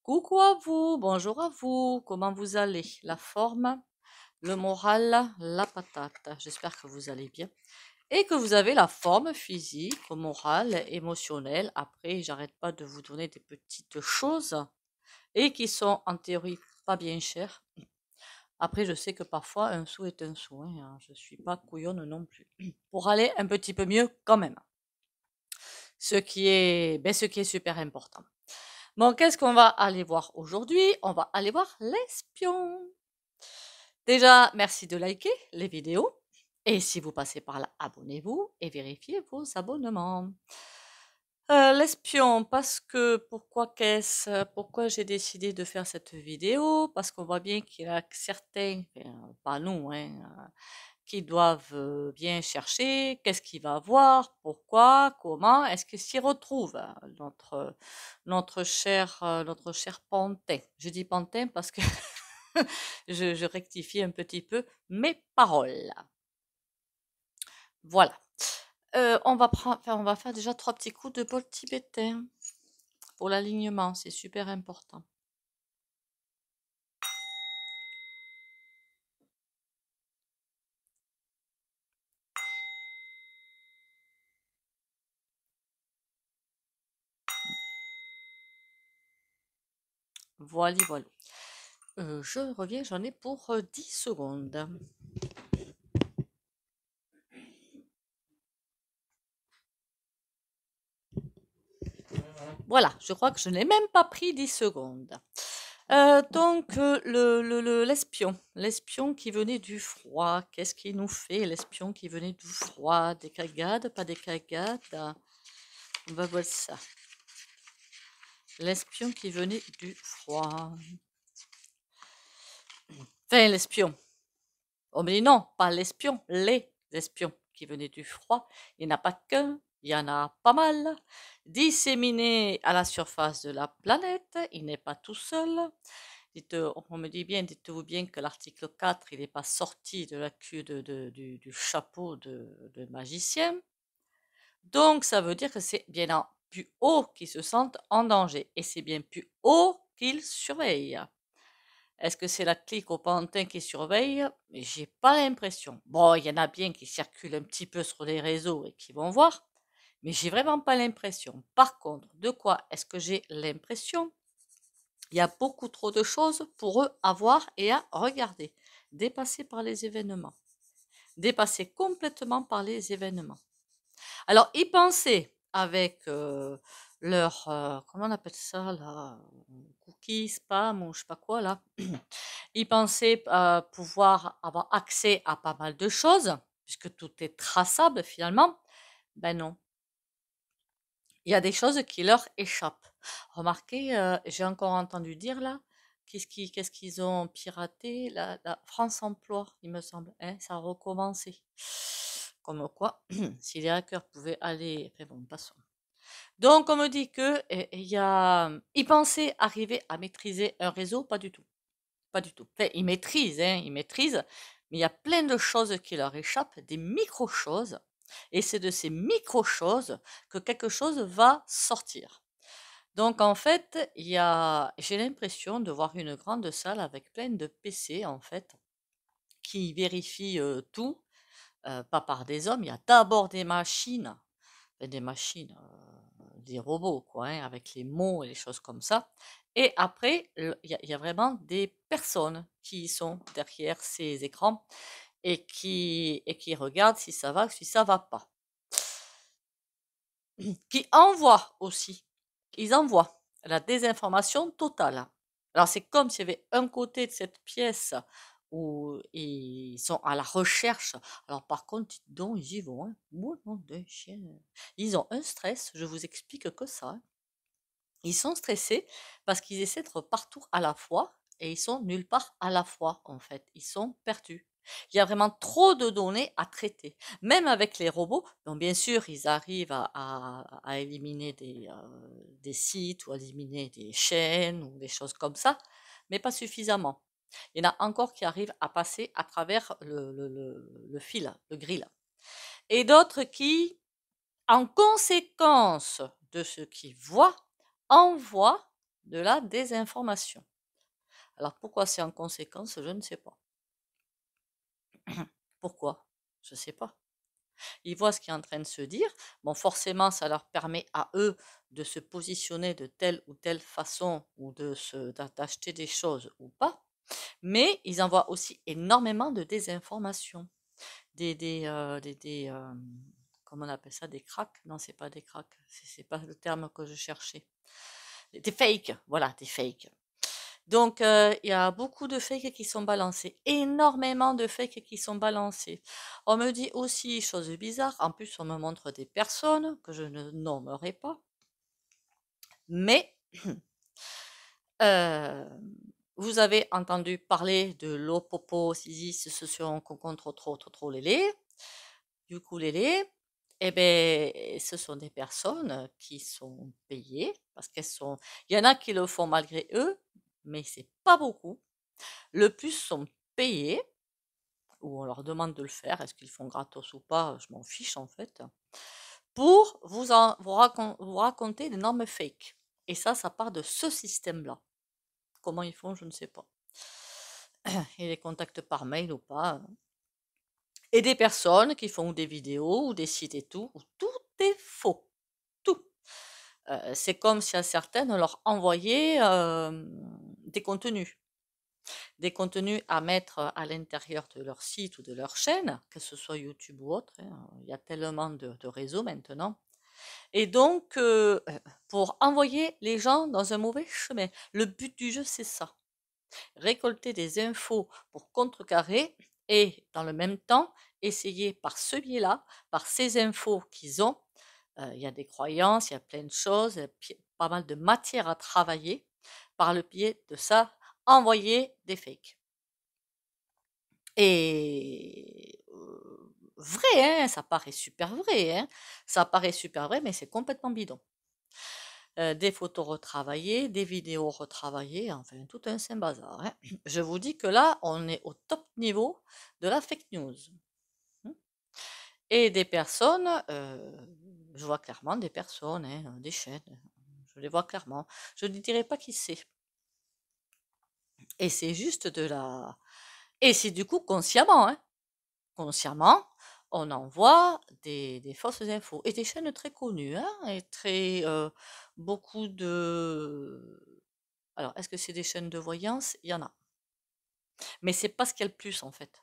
Coucou à vous, bonjour à vous, comment vous allez? La forme, le moral, la patate. J'espère que vous allez bien et que vous avez la forme physique, morale, émotionnelle. Après, j'arrête pas de vous donner des petites choses et qui sont en théorie pas bien chères. Après, je sais que parfois un sou est un sou, hein, je suis pas couillonne non plus. Pour aller un petit peu mieux quand même. Ce qui est super important. Bon, qu'est-ce qu'on va aller voir aujourd'hui? On va aller voir l'espion. Déjà, merci de liker les vidéos. Et si vous passez par là, abonnez-vous et vérifiez vos abonnements. L'espion, pourquoi j'ai décidé de faire cette vidéo? Parce qu'on voit bien qu'il y a certains, enfin, pas nous, hein, qui doivent bien chercher, qu'est-ce qu'il va voir, pourquoi, comment, est-ce qu'il s'y retrouve, notre cher pantin. Je dis pantin parce que je rectifie un petit peu mes paroles. Voilà. On va faire déjà 3 petits coups de bol tibétain pour l'alignement, c'est super important. Voilà, voilà. Je reviens, j'en ai pour 10 secondes. Voilà, je crois que je n'ai même pas pris 10 secondes. L'espion qui venait du froid, qu'est-ce qu'il nous fait, l'espion qui venait du froid? Des cagades, pas des cagades? On va voir ça. L'espion qui venait du froid. Enfin, l'espion. Oh, mais non, pas l'espion, les espions qui venaient du froid. Il n'y en a pas qu'un, il y en a pas mal. Disséminés à la surface de la planète, il n'est pas tout seul. On me dit bien, dites-vous bien que l'article 4, il n'est pas sorti de la queue du chapeau de magicien. Donc, ça veut dire que c'est bien en plus haut qu'ils se sentent en danger. Et c'est bien plus haut qu'ils surveillent. Est-ce que c'est la clique au pantin qui surveille? J'ai pas l'impression. Bon, il y en a bien qui circulent un petit peu sur les réseaux et qui vont voir, mais j'ai vraiment pas l'impression. Par contre, de quoi est-ce que j'ai l'impression? Il y a beaucoup trop de choses pour eux à voir et à regarder, dépassés par les événements, dépassés complètement par les événements. Alors, ils pensaient avec leur, comment on appelle ça là, cookie, spam ou je sais pas quoi là, ils pensaient pouvoir avoir accès à pas mal de choses, puisque tout est traçable finalement. Ben non, il y a des choses qui leur échappent. Remarquez, j'ai encore entendu dire là, qu'est-ce qu'ils ont piraté? La France Emploi, il me semble, hein, ça a recommencé. Comme quoi, si les hackers pouvaient aller... Enfin bon, passons. Donc, on me dit que ils pensaient arriver à maîtriser un réseau, pas du tout. Pas du tout. Enfin, ils maîtrisent, hein, ils maîtrisent, mais il y a plein de choses qui leur échappent, des micro-choses, et c'est de ces micro-choses que quelque chose va sortir. Donc, en fait, j'ai l'impression de voir une grande salle avec plein de PC, en fait, qui vérifient tout, pas par des hommes. Il y a d'abord des machines, des robots, quoi, hein, avec les mots et les choses comme ça. Et après, il y a vraiment des personnes qui sont derrière ces écrans et qui regardent si ça va ou si ça va pas. Qui envoient aussi. Ils envoient la désinformation totale. Alors, c'est comme s'il y avait un côté de cette pièce où ils sont à la recherche. Alors, par contre, dites donc, ils y vont, hein. Bon, nom de chien. Ils ont un stress, je vous explique que ça, hein. Ils sont stressés parce qu'ils essaient d'être partout à la fois et ils sont nulle part à la fois, en fait. Ils sont perdus. Il y a vraiment trop de données à traiter. Même avec les robots, donc bien sûr, ils arrivent à éliminer des sites ou à éliminer des chaînes ou des choses comme ça, mais pas suffisamment. Il y en a encore qui arrivent à passer à travers le fil, le grill. Et d'autres qui, en conséquence de ce qu'ils voient, envoient de la désinformation. Alors pourquoi c'est en conséquence, je ne sais pas. Pourquoi? Je ne sais pas. Ils voient ce qui est en train de se dire. Bon, forcément, ça leur permet à eux de se positionner de telle ou telle façon ou d'acheter des choses ou pas. Mais ils envoient aussi énormément de désinformation. Comment on appelle ça? Des cracks? Non, c'est pas des cracks. C'est pas le terme que je cherchais. Des fakes. Voilà, des fakes. Donc, il y a beaucoup de fakes qui sont balancés, énormément de fakes qui sont balancés. On me dit aussi, chose bizarre, en plus on me montre des personnes que je ne nommerai pas, mais euh, vous avez entendu parler de l'opoposisis socio trop lélé, ukulélé. Eh bien, ce sont des personnes qui sont payées parce qu'elles sont. Il y en a qui le font malgré eux, mais c'est pas beaucoup. Le plus sont payés, ou on leur demande de le faire, est-ce qu'ils font gratos ou pas, je m'en fiche en fait, pour vous raconter d'énormes fakes. Et ça part de ce système-là. Comment ils font, je ne sais pas. Ils les contactent par mail ou pas. Et des personnes qui font des vidéos ou des sites et tout, où tout est faux. Tout. C'est comme si à certaines, on leur envoyait des contenus. Des contenus à mettre à l'intérieur de leur site ou de leur chaîne, que ce soit YouTube ou autre. Hein, il y a tellement de réseaux maintenant. Et donc, pour envoyer les gens dans un mauvais chemin. Le but du jeu, c'est ça. Récolter des infos pour contrecarrer et, dans le même temps, essayer par ce biais-là, par ces infos qu'ils ont, il y a des croyances, il y a plein de choses, pas mal de matière à travailler, par le biais de ça, envoyer des fakes. Et vrai, hein, ça paraît super vrai, hein, ça paraît super vrai, mais c'est complètement bidon. Des photos retravaillées, des vidéos retravaillées, enfin tout un saint bazar, hein. Je vous dis que là, on est au top niveau de la fake news. Hein. Et des personnes, je vois clairement des personnes, hein, des chaînes, je les vois clairement. Je ne dirai pas qui c'est. Et c'est juste de la... Et c'est du coup consciemment, hein. Consciemment, on envoie des fausses infos et des chaînes très connues, hein, et très beaucoup de. Alors, est-ce que c'est des chaînes de voyance? Il y en a, mais c'est pas ce qu'il y a le plus en fait.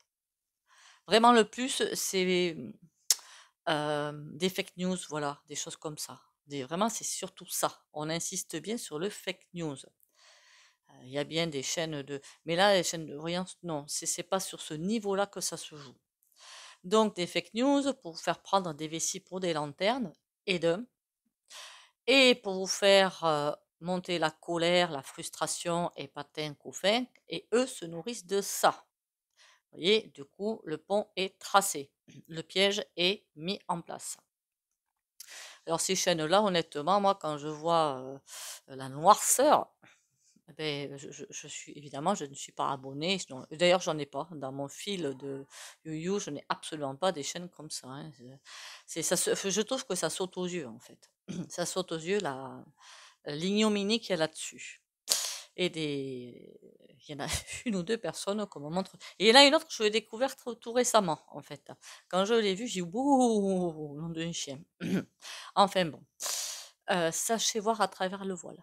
Vraiment, le plus, c'est des fake news, voilà, des choses comme ça. Vraiment, c'est surtout ça. On insiste bien sur le fake news. Il y a bien des chaînes de, mais là, les chaînes de voyance, non, c'est pas sur ce niveau-là que ça se joue. Donc des fake news pour vous faire prendre des vessies pour des lanternes et et pour vous faire monter la colère, la frustration et patin couffin, et eux se nourrissent de ça. Vous voyez, du coup, le pont est tracé, le piège est mis en place. Alors ces chaînes-là, honnêtement, moi, quand je vois la noirceur, ben, suis évidemment, je ne suis pas abonnée. D'ailleurs, j'en ai pas dans mon fil de YouYou. Je n'ai absolument pas des chaînes comme ça. Hein. Je trouve que ça saute aux yeux en fait. Ça saute aux yeux l'ignominie qu'il y a là-dessus. Et il y en a une ou deux personnes qu'on me montre. Et il y en a une autre que je l'ai découverte tout récemment en fait. Quand je l'ai vue, j'ai dit bouh, nom d'un chien. Enfin bon, sachez voir à travers le voile.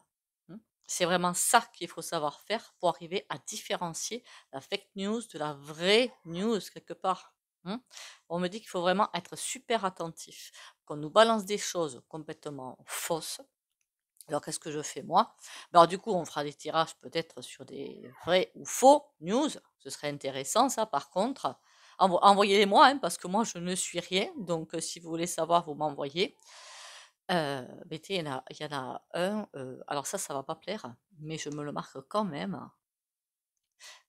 Hein. C'est vraiment ça qu'il faut savoir faire pour arriver à différencier la fake news de la vraie news quelque part. Hein. On me dit qu'il faut vraiment être super attentif, qu'on nous balance des choses complètement fausses. Alors qu'est-ce que je fais moi? Alors du coup, on fera des tirages peut-être sur des vrais ou faux news. Ce serait intéressant ça par contre. Envoyez-les-moi, hein, parce que moi je ne suis rien. Donc si vous voulez savoir, vous m'envoyez. Il y en a un, alors ça va pas plaire, mais je me le marque quand même.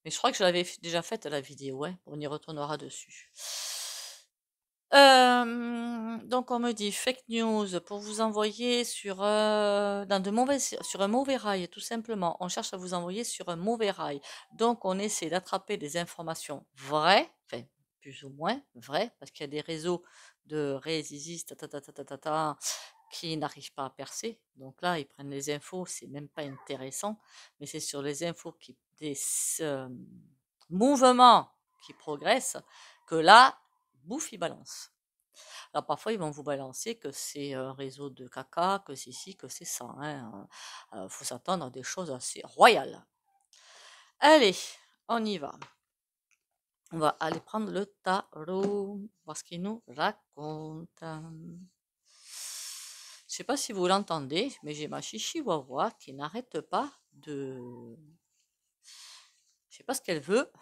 Mais je crois que je l'avais déjà faite la vidéo, ouais, on y retournera dessus. Donc on me dit fake news pour vous envoyer sur un mauvais rail, tout simplement. On cherche à vous envoyer sur un mauvais rail. Donc on essaie d'attraper des informations vraies, enfin plus ou moins vraies, parce qu'il y a des réseaux de rézizis, qui n'arrivent pas à percer. Donc là, ils prennent les infos, c'est même pas intéressant, mais c'est sur les infos des mouvements qui progressent que là, bouffe, ils balancent. Alors parfois, ils vont vous balancer que c'est un réseau de caca, que c'est ci, que c'est ça. Hein. Faut s'attendre à des choses assez royales. Allez, on y va. On va aller prendre le tarot, voir ce qu'il nous raconte. Je sais pas si vous l'entendez, mais j'ai ma chichiwawa qui n'arrête pas de... Je sais pas ce qu'elle veut,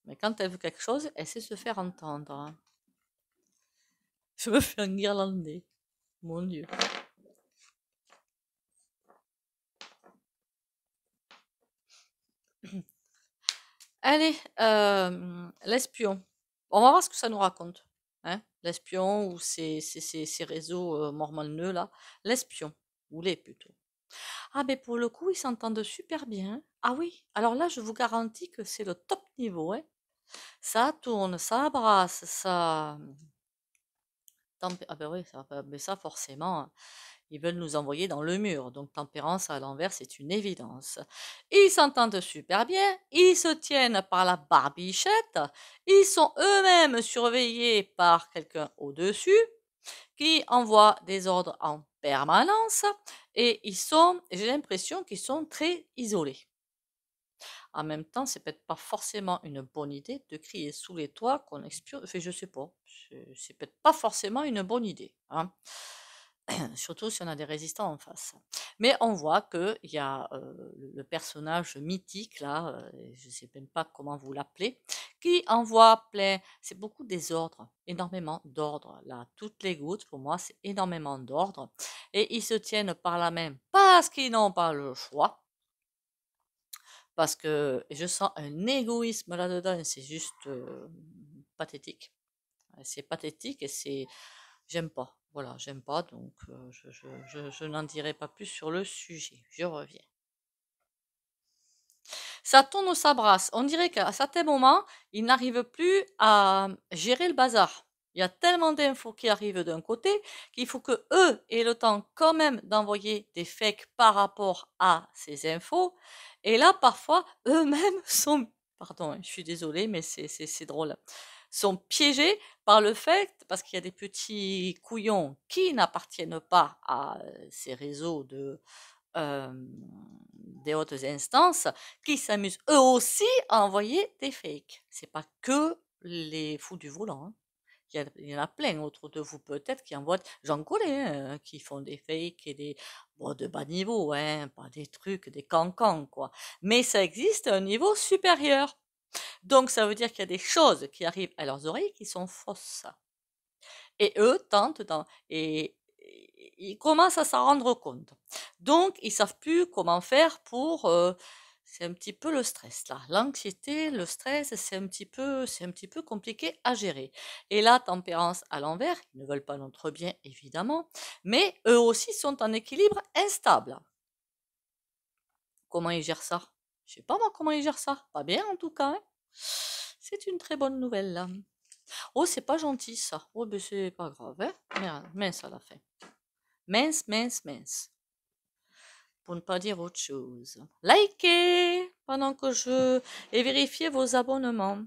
mais quand elle veut quelque chose, elle sait se faire entendre. Je me fais un guirlandais. Mon Dieu. Allez, l'espion. On va voir ce que ça nous raconte. Hein, l'espion ou ces réseaux mormoneux là. L'espion. Ou les plutôt. Ah ben pour le coup, ils s'entendent super bien. Ah oui, alors là, je vous garantis que c'est le top niveau. Hein. Ça tourne, ça brasse, ça... Ah ben oui, mais ça forcément, ils veulent nous envoyer dans le mur. Donc tempérance à l'envers, c'est une évidence. Ils s'entendent super bien, ils se tiennent par la barbichette, ils sont eux-mêmes surveillés par quelqu'un au-dessus qui envoie des ordres en permanence et j'ai l'impression qu'ils sont très isolés. En même temps, c'est peut-être pas forcément une bonne idée de crier sous les toits qu'on espionne. Enfin, je sais pas. C'est peut-être pas forcément une bonne idée. Hein. Surtout si on a des résistants en face. Mais on voit qu'il y a le personnage mythique, là, je ne sais même pas comment vous l'appelez, qui envoie plein, c'est beaucoup des ordres, énormément d'ordres. Là, toutes les gouttes, pour moi, c'est énormément d'ordres. Et ils se tiennent par la main parce qu'ils n'ont pas le choix. Parce que je sens un égoïsme là-dedans, c'est juste pathétique. C'est pathétique et c'est... J'aime pas. Voilà, j'aime pas, donc je n'en dirai pas plus sur le sujet. Je reviens. Ça tourne ou ça brasse. On dirait qu'à certains moments, ils n'arrivent plus à gérer le bazar. Il y a tellement d'infos qui arrivent d'un côté qu'il faut que eux aient le temps quand même d'envoyer des fakes par rapport à ces infos. Et là, parfois, eux-mêmes sont, pardon, je suis désolée, mais c'est drôle, sont piégés par le fait, parce qu'il y a des petits couillons qui n'appartiennent pas à ces réseaux des hautes instances, qui s'amusent eux aussi à envoyer des fakes. C'est pas que les fous du volant. Hein. Il y en a plein autour de vous peut-être qui envoient, j'en connais, hein, qui font des fakes et des, bon, de bas niveau, hein, pas des trucs, des cancans, quoi. Mais ça existe à un niveau supérieur. Donc ça veut dire qu'il y a des choses qui arrivent à leurs oreilles qui sont fausses. Et eux tentent, et ils commencent à s'en rendre compte. Donc ils savent plus comment faire pour... c'est un petit peu le stress là. L'anxiété, le stress, c'est un petit peu compliqué à gérer. Et la tempérance à l'envers, ils ne veulent pas notre bien évidemment, mais eux aussi sont en équilibre instable. Comment ils gèrent ça? Je sais pas moi comment ils gèrent ça. Pas bien en tout cas. Hein. C'est une très bonne nouvelle là. Oh, c'est pas gentil ça. Oh, ben c'est pas grave. Hein. Merde, mince à la fin. Mince, mince, mince. Pour ne pas dire autre chose. Likez pendant que je... Et vérifiez vos abonnements.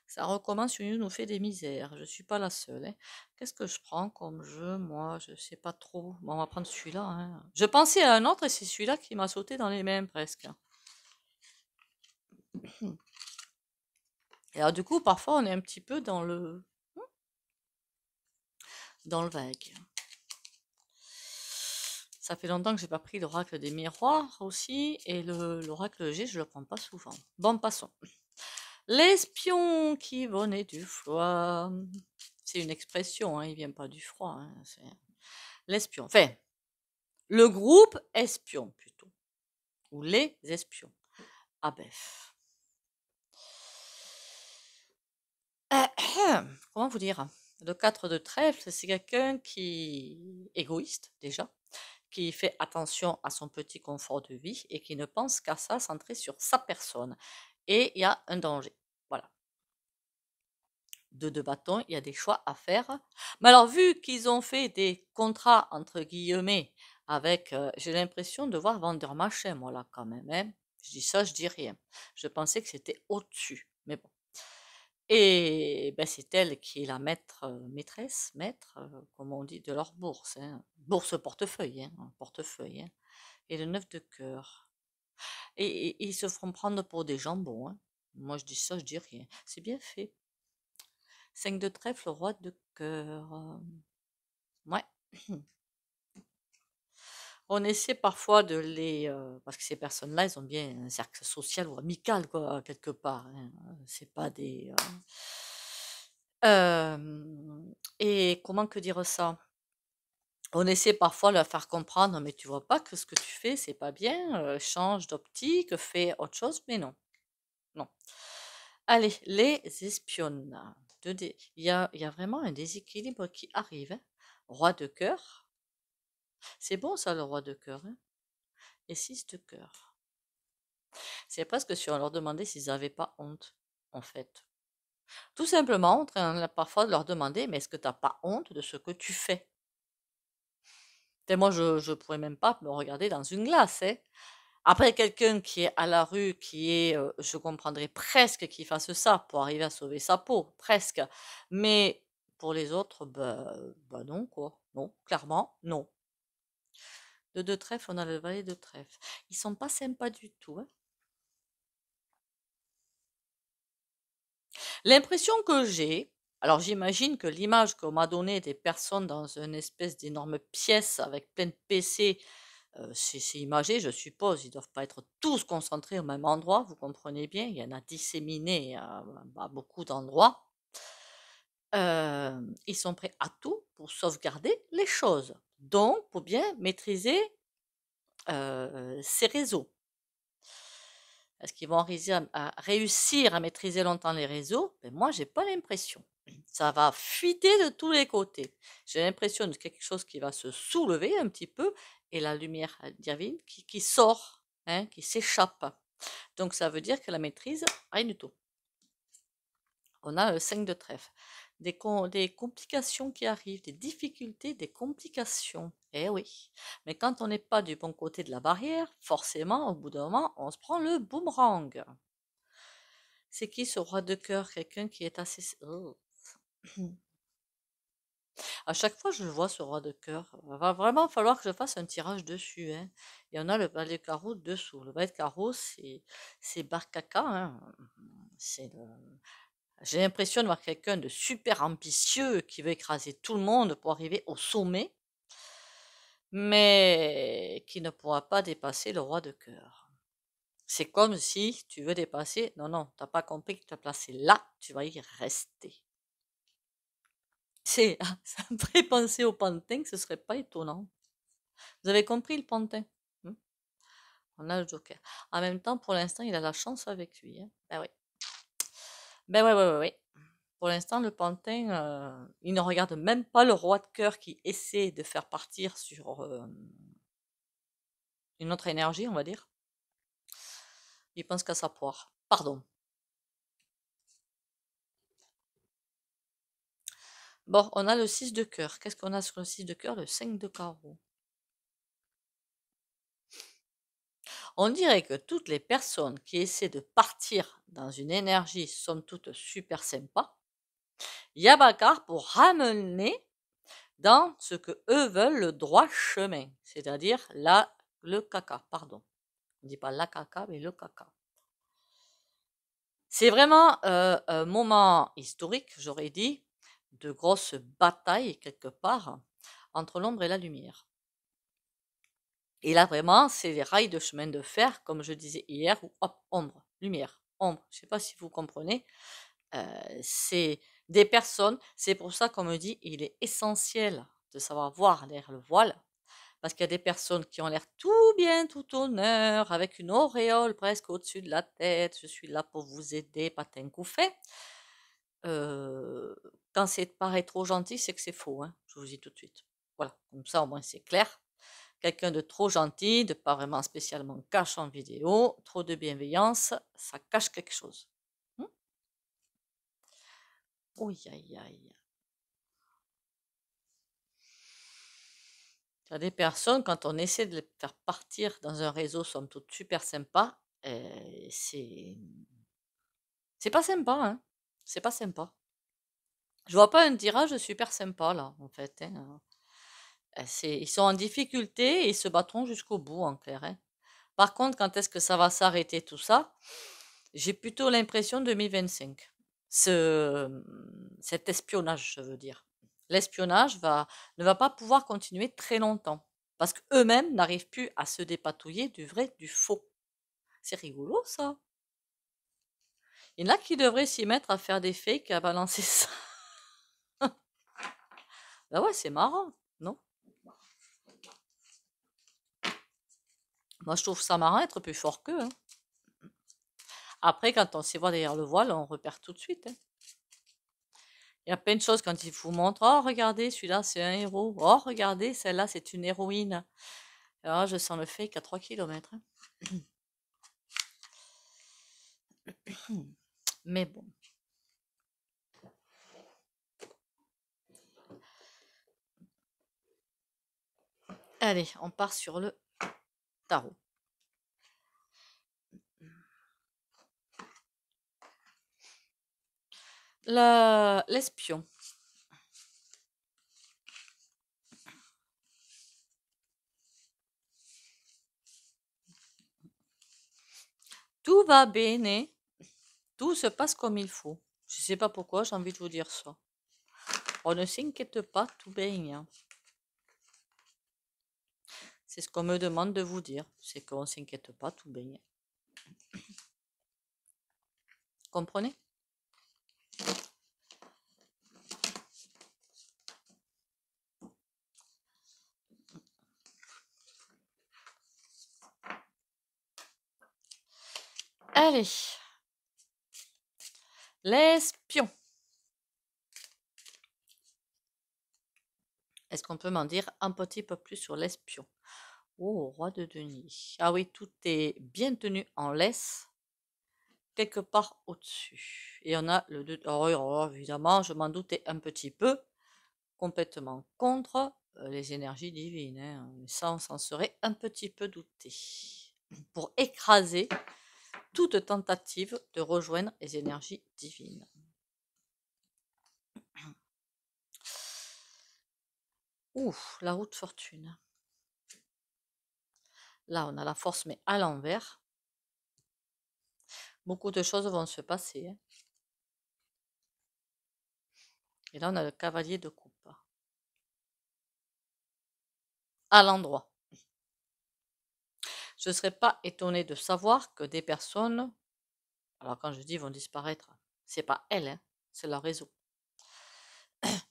Ça recommence, une nous fait des misères. Je suis pas la seule. Hein. Qu'est-ce que je prends comme jeu? Moi, je sais pas trop. Bon, on va prendre celui-là. Hein. Je pensais à un autre et c'est celui-là qui m'a sauté dans les mains presque. Et alors du coup, parfois, on est un petit peu dans le vague. Ça fait longtemps que j'ai pas pris l'oracle des miroirs aussi, et l'oracle G, je le prends pas souvent. Bon, passons. L'espion qui venait du froid. C'est une expression, hein, il vient pas du froid. Hein, l'espion. Enfin, le groupe espion plutôt. Ou les espions. Ah ben. Comment vous dire? Le 4 de trèfle, c'est quelqu'un qui est égoïste déjà, qui fait attention à son petit confort de vie et qui ne pense qu'à ça, centré sur sa personne. Et il y a un danger. Voilà. de bâton, il y a des choix à faire. Mais alors, vu qu'ils ont fait des contrats, entre guillemets, avec, j'ai l'impression de voir Vendeur Machin, moi, là, quand même, hein. Je dis ça, je dis rien. Je pensais que c'était au-dessus, mais bon. Et ben, c'est elle qui est la maîtresse, maître, comme on dit, de leur bourse, hein. Bourse portefeuille, hein, un portefeuille, hein. Et le 9 de cœur. Et ils se font prendre pour des jambons, hein. Moi, je dis ça, je dis rien. C'est bien fait. 5 de trèfle, roi de cœur. Ouais. On essaie parfois de les... parce que ces personnes-là, elles ont bien un cercle social ou amical, quoi, quelque part, hein. C'est pas des... et comment que dire ça? On essaie parfois de leur faire comprendre, mais tu vois pas que ce que tu fais, c'est pas bien, change d'optique, fais autre chose, mais non, non. Allez, les espionnes. Il y a vraiment un déséquilibre qui arrive, hein. Roi de cœur, c'est bon ça, le roi de cœur, hein. Et 6 de cœur. C'est presque si on leur demandait s'ils n'avaient pas honte, en fait. Tout simplement, on est en train parfois de leur demander, mais est-ce que tu n'as pas honte de ce que tu fais? Et moi, je ne pourrais même pas me regarder dans une glace, hein. Après, quelqu'un qui est à la rue, je comprendrais presque qu'il fasse ça pour arriver à sauver sa peau, presque. Mais pour les autres, bah non, quoi. Non, clairement, non. De deux trèfles, on a le valet de trèfle. Ils sont pas sympas du tout, hein. L'impression que j'ai, alors j'imagine que l'image qu'on m'a donnée des personnes dans une espèce d'énorme pièce avec plein de PC, c'est imagé, je suppose. Ils ne doivent pas être tous concentrés au même endroit, vous comprenez bien. Il y en a disséminés à beaucoup d'endroits. Ils sont prêts à tout pour sauvegarder les choses. Donc, pour bien maîtriser ces réseaux. Est-ce qu'ils vont réussir à maîtriser longtemps les réseaux? Ben moi, j'ai pas l'impression. Ça va fuiter de tous les côtés. J'ai l'impression de quelque chose qui va se soulever un petit peu et la lumière divine qui sort, hein, qui s'échappe. Donc ça veut dire que la maîtrise, rien du tout. On a le 5 de trèfle. Des complications qui arrivent, des difficultés, des complications. Eh oui. Mais quand on n'est pas du bon côté de la barrière, forcément, au bout d'un moment, on se prend le boomerang. C'est qui ce roi de cœur? Quelqu'un qui est assez... Oh. À chaque fois que je vois ce roi de cœur, il va vraiment falloir que je fasse un tirage dessus, hein. Il y en a le valet de carreau dessous. Le valet de carreau, c'est Barcaca, hein. J'ai l'impression de voir quelqu'un de super ambitieux qui veut écraser tout le monde pour arriver au sommet, mais qui ne pourra pas dépasser le roi de cœur. C'est comme si tu veux dépasser. Non, non, t'as pas compris que tu as placé là, tu vas y rester. Ça me ferait penser au pantin, ce serait pas étonnant. Vous avez compris le pantin? On a le joker. En même temps, pour l'instant, il a la chance avec lui, hein. Ben oui. Ben ouais, ouais, ouais, ouais. Pour l'instant, le pantin, il ne regarde même pas le roi de cœur qui essaie de faire partir sur une autre énergie, on va dire. Il pense qu'à sa poire. Pardon. Bon, on a le 6 de cœur. Qu'est-ce qu'on a sur le 6 de cœur? Le 5 de carreau. On dirait que toutes les personnes qui essaient de partir dans une énergie somme toute super sympa, il y a bagarre pour ramener dans ce que eux veulent le droit chemin, c'est-à-dire le caca, pardon. On ne dit pas la caca, mais le caca. C'est vraiment un moment historique, j'aurais dit, de grosse bataille quelque part entre l'ombre et la lumière. Et là, vraiment, c'est les rails de chemin de fer, comme je disais hier, où hop, ombre, lumière, ombre. Je ne sais pas si vous comprenez. C'est des personnes, c'est pour ça qu'on me dit, il est essentiel de savoir voir derrière le voile, parce qu'il y a des personnes qui ont l'air tout bien, tout honneur, avec une auréole presque au-dessus de la tête. Je suis là pour vous aider, patin coup fait. Quand c'est paraît trop gentil, c'est que c'est faux, hein, je vous dis tout de suite. Voilà, comme ça au moins c'est clair. Quelqu'un de trop gentil, de pas vraiment spécialement cache en vidéo, trop de bienveillance, ça cache quelque chose. Oui, aïe, aïe. Il y a des personnes, quand on essaie de les faire partir dans un réseau, somme toute super sympa, c'est pas sympa, hein. C'est pas sympa. Je vois pas un tirage super sympa, là, en fait, hein. Ils sont en difficulté et ils se battront jusqu'au bout, en clair, hein. Par contre, quand est-ce que ça va s'arrêter tout ça? J'ai plutôt l'impression 2025. Cet espionnage, je veux dire. L'espionnage ne va pas pouvoir continuer très longtemps parce qu'eux-mêmes n'arrivent plus à se dépatouiller du vrai du faux. C'est rigolo ça. Il y en a qui devraient s'y mettre à faire des fakes, à balancer ça. Bah ouais, c'est marrant, non? Moi, je trouve ça marrant être plus fort qu'eux, hein. Après, quand on sait voir derrière le voile, on repère tout de suite, hein. Il y a plein de choses quand ils vous montrent. Oh, regardez, celui-là, c'est un héros. Oh, regardez, celle-là, c'est une héroïne. Alors, je sens le fake à 3 km. Mais bon. Allez, on part sur le tarot. L'espion. Tout va bene. Tout se passe comme il faut. Je ne sais pas pourquoi, j'ai envie de vous dire ça. On ne s'inquiète pas, tout bien. C'est ce qu'on me demande de vous dire. C'est qu'on ne s'inquiète pas, tout bien. Comprenez? Allez. L'espion. Est-ce qu'on peut m'en dire un petit peu plus sur l'espion? Oh, roi de denier. Ah oui, tout est bien tenu en laisse, quelque part au-dessus. Et on a le 2. Alors, évidemment, je m'en doutais un petit peu, complètement contre les énergies divines, hein. Ça, on s'en serait un petit peu douté. Pour écraser toute tentative de rejoindre les énergies divines. Ouf, la roue de fortune. Là, on a la force, mais à l'envers. Beaucoup de choses vont se passer, hein. Et là, on a le cavalier de coupe. À l'endroit. Je ne serais pas étonnée de savoir que des personnes, alors quand je dis vont disparaître, c'est pas elles, hein, c'est leur réseau.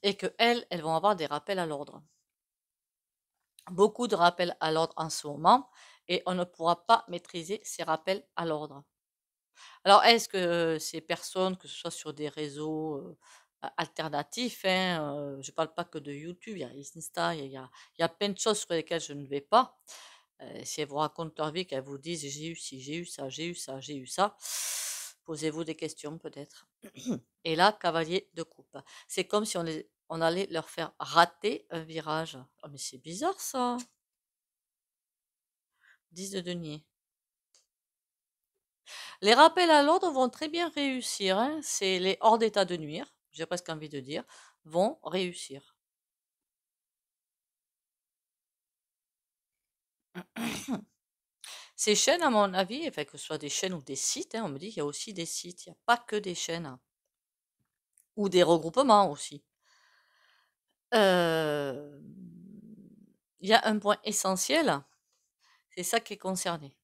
Et que elles vont avoir des rappels à l'ordre. Beaucoup de rappels à l'ordre en ce moment, et on ne pourra pas maîtriser ces rappels à l'ordre. Alors, est-ce que ces personnes, que ce soit sur des réseaux alternatifs, hein, je ne parle pas que de YouTube, il y a Insta, il y a plein de choses sur lesquelles je ne vais pas. Si elles vous racontent leur vie, qu'elles vous disent j'ai eu ci, j'ai eu ça, j'ai eu ça, j'ai eu ça, posez-vous des questions peut-être. Et là, cavalier de coupe. C'est comme si on allait leur faire rater un virage. Oh, mais c'est bizarre ça. 10 de denier. Les rappels à l'ordre vont très bien réussir, hein. C'est les hors d'état de nuire, j'ai presque envie de dire, vont réussir. Ces chaînes, à mon avis, enfin, que ce soit des chaînes ou des sites, hein, on me dit qu'il y a aussi des sites, il n'y a pas que des chaînes. Ou des regroupements aussi. Il y a un point essentiel, c'est ça qui est concerné.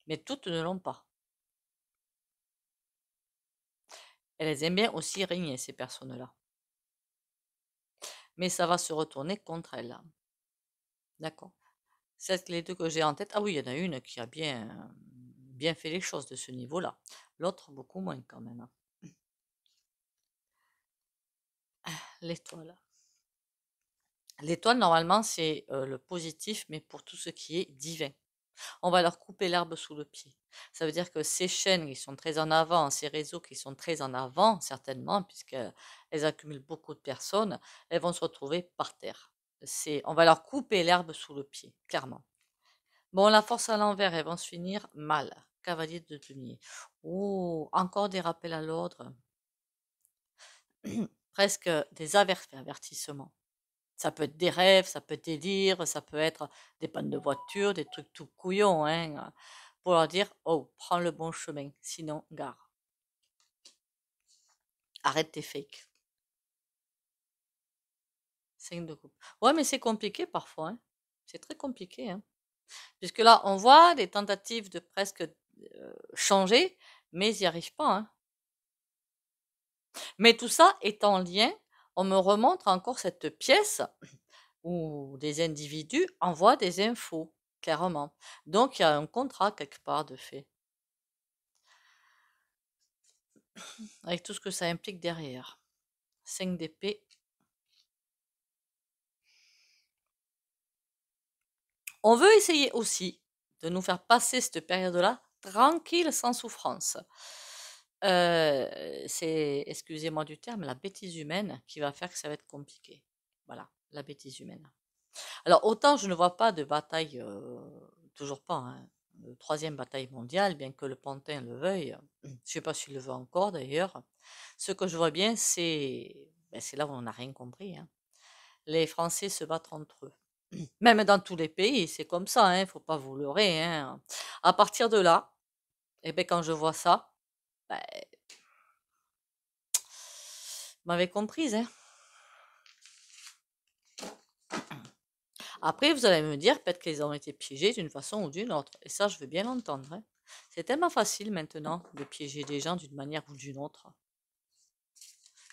Mais toutes ne l'ont pas. Elles aiment bien aussi régner, ces personnes-là. Mais ça va se retourner contre elles. D'accord. C'est les deux que j'ai en tête. Ah oui, il y en a une qui a bien fait les choses de ce niveau-là. L'autre, beaucoup moins quand même, hein. L'étoile. L'étoile, normalement, c'est le positif, mais pour tout ce qui est divin. On va leur couper l'herbe sous le pied. Ça veut dire que ces chaînes qui sont très en avant, ces réseaux qui sont très en avant, certainement, puisqu'elles accumulent beaucoup de personnes, elles vont se retrouver par terre. On va leur couper l'herbe sous le pied, clairement. Bon, la force à l'envers, elles vont se finir mal. Cavalier de denier. Oh, encore des rappels à l'ordre. Presque des avertissements. Ça peut être des rêves, ça peut être des dires, ça peut être des pannes de voiture, des trucs tout couillons, hein, pour leur dire, oh, prends le bon chemin, sinon, gare. Arrête tes fakes. 5 de coupe. Ouais, mais c'est compliqué parfois, hein. C'est très compliqué, hein. Puisque là, on voit des tentatives de presque changer, mais ils n'y arrivent pas, hein. Mais tout ça est en lien. On me remontre encore cette pièce où des individus envoient des infos, clairement. Donc, il y a un contrat quelque part de fait, avec tout ce que ça implique derrière. 5 d'épée. On veut essayer aussi de nous faire passer cette période-là tranquille, sans souffrance. C'est, excusez-moi du terme, la bêtise humaine qui va faire que ça va être compliqué. Voilà, la bêtise humaine. Alors, autant je ne vois pas de bataille, toujours pas, hein, de troisième bataille mondiale, bien que le Pantin le veuille. Je ne sais pas s'il le veut encore d'ailleurs. Ce que je vois bien, c'est là où on n'a rien compris, hein. Les Français se battent entre eux. Même dans tous les pays, c'est comme ça, hein, faut pas vous leurrer, hein. À partir de là, eh ben, quand je vois ça, ben, vous m'avez comprise, hein. Après, vous allez me dire peut-être qu'ils ont été piégés d'une façon ou d'une autre. Et ça, je veux bien l'entendre, hein. C'est tellement facile maintenant de piéger des gens d'une manière ou d'une autre.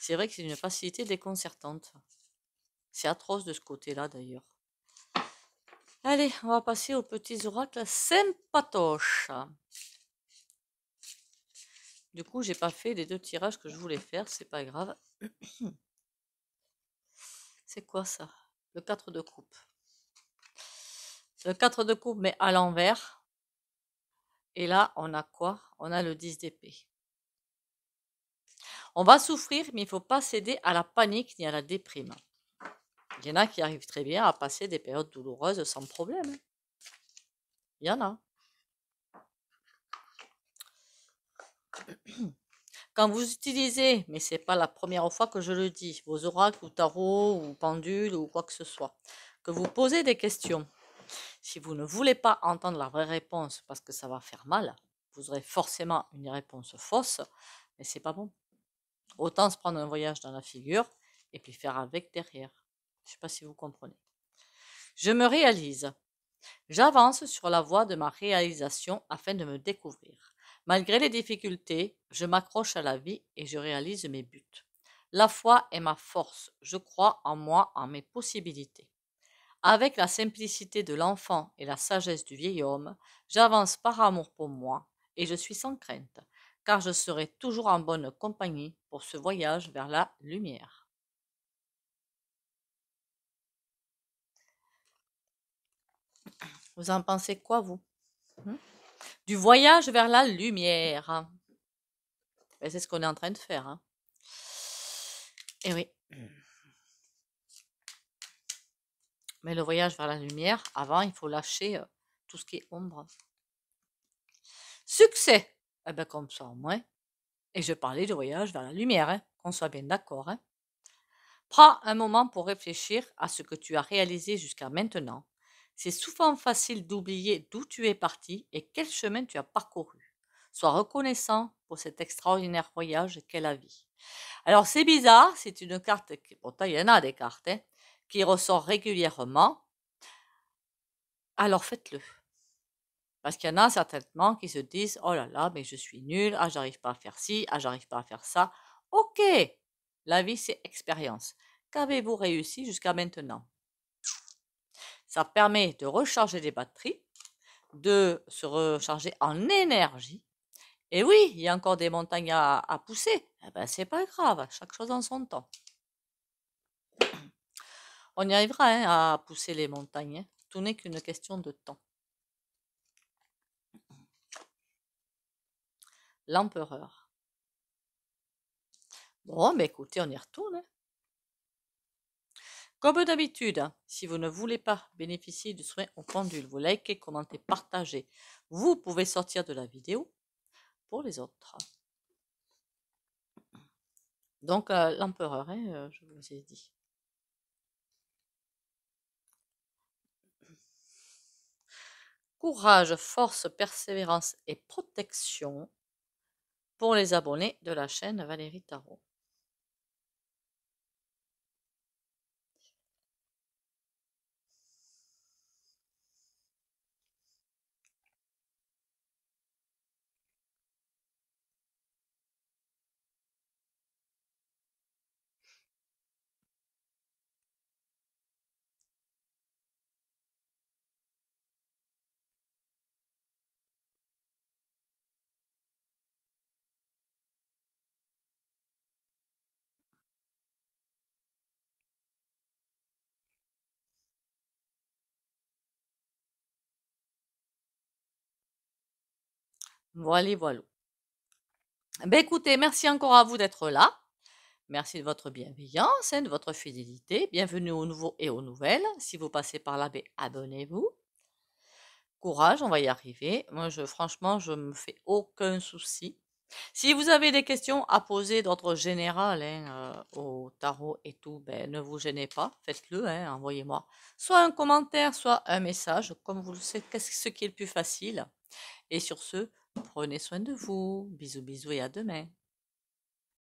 C'est vrai que c'est une facilité déconcertante. C'est atroce de ce côté-là d'ailleurs. Allez, on va passer aux petits oracles sympatoches. Du coup, j'ai pas fait les 2 tirages que je voulais faire, c'est pas grave. C'est quoi ça? Le 4 de coupe. Le 4 de coupe, mais à l'envers. Et là, on a quoi? On a le 10 d'épée. On va souffrir, mais il ne faut pas céder à la panique ni à la déprime. Il y en a qui arrivent très bien à passer des périodes douloureuses sans problème, hein. Il y en a. Quand vous utilisez, mais ce n'est pas la première fois que je le dis, vos oracles ou tarots ou pendules ou quoi que ce soit, que vous posez des questions, si vous ne voulez pas entendre la vraie réponse parce que ça va faire mal, vous aurez forcément une réponse fausse, mais c'est pas bon. Autant se prendre un voyage dans la figure et puis faire avec derrière. Je ne sais pas si vous comprenez. Je me réalise. J'avance sur la voie de ma réalisation afin de me découvrir. Malgré les difficultés, je m'accroche à la vie et je réalise mes buts. La foi est ma force. Je crois en moi, en mes possibilités. Avec la simplicité de l'enfant et la sagesse du vieil homme, j'avance par amour pour moi et je suis sans crainte, car je serai toujours en bonne compagnie pour ce voyage vers la lumière. Vous en pensez quoi, vous? Du voyage vers la lumière. Ben, c'est ce qu'on est en train de faire, hein. Eh oui. Mais le voyage vers la lumière, avant, il faut lâcher tout ce qui est ombre. Succès! Eh ben, comme ça, au moins. Et je parlais de voyage vers la lumière, hein, qu'on soit bien d'accord, hein. Prends un moment pour réfléchir à ce que tu as réalisé jusqu'à maintenant. C'est souvent facile d'oublier d'où tu es parti et quel chemin tu as parcouru. Sois reconnaissant pour cet extraordinaire voyage qu'est la vie. Alors c'est bizarre, c'est une carte, pourtant il y en a des cartes, hein, qui ressort régulièrement. Alors faites-le. Parce qu'il y en a certainement qui se disent, oh là là, mais je suis nul, ah j'arrive pas à faire ci, ah j'arrive pas à faire ça. Ok, la vie c'est expérience. Qu'avez-vous réussi jusqu'à maintenant? Ça permet de recharger les batteries, de se recharger en énergie. Et oui, il y a encore des montagnes à pousser. Eh ben, c'est pas grave, chaque chose en son temps. On y arrivera, hein, à pousser les montagnes, hein. Tout n'est qu'une question de temps. l'empereur. Bon, mais écoutez, on y retourne. Comme d'habitude, si vous ne voulez pas bénéficier du soin au pendule, vous likez, commentez, partagez. Vous pouvez sortir de la vidéo pour les autres. Donc, l'empereur, je vous ai dit. Courage, force, persévérance et protection pour les abonnés de la chaîne Valérie Tarot. Voilà, voilà. Ben écoutez, merci encore à vous d'être là. Merci de votre bienveillance, de votre fidélité. Bienvenue aux nouveaux et aux nouvelles. Si vous passez par là, ben, abonnez-vous. Courage, on va y arriver. Moi, franchement, je me fais aucun souci. Si vous avez des questions à poser d'ordre général au tarot et tout, ben, ne vous gênez pas, faites-le, envoyez-moi soit un commentaire, soit un message, comme vous le savez, ce qui est le plus facile. Et sur ce, prenez soin de vous. Bisous, bisous et à demain.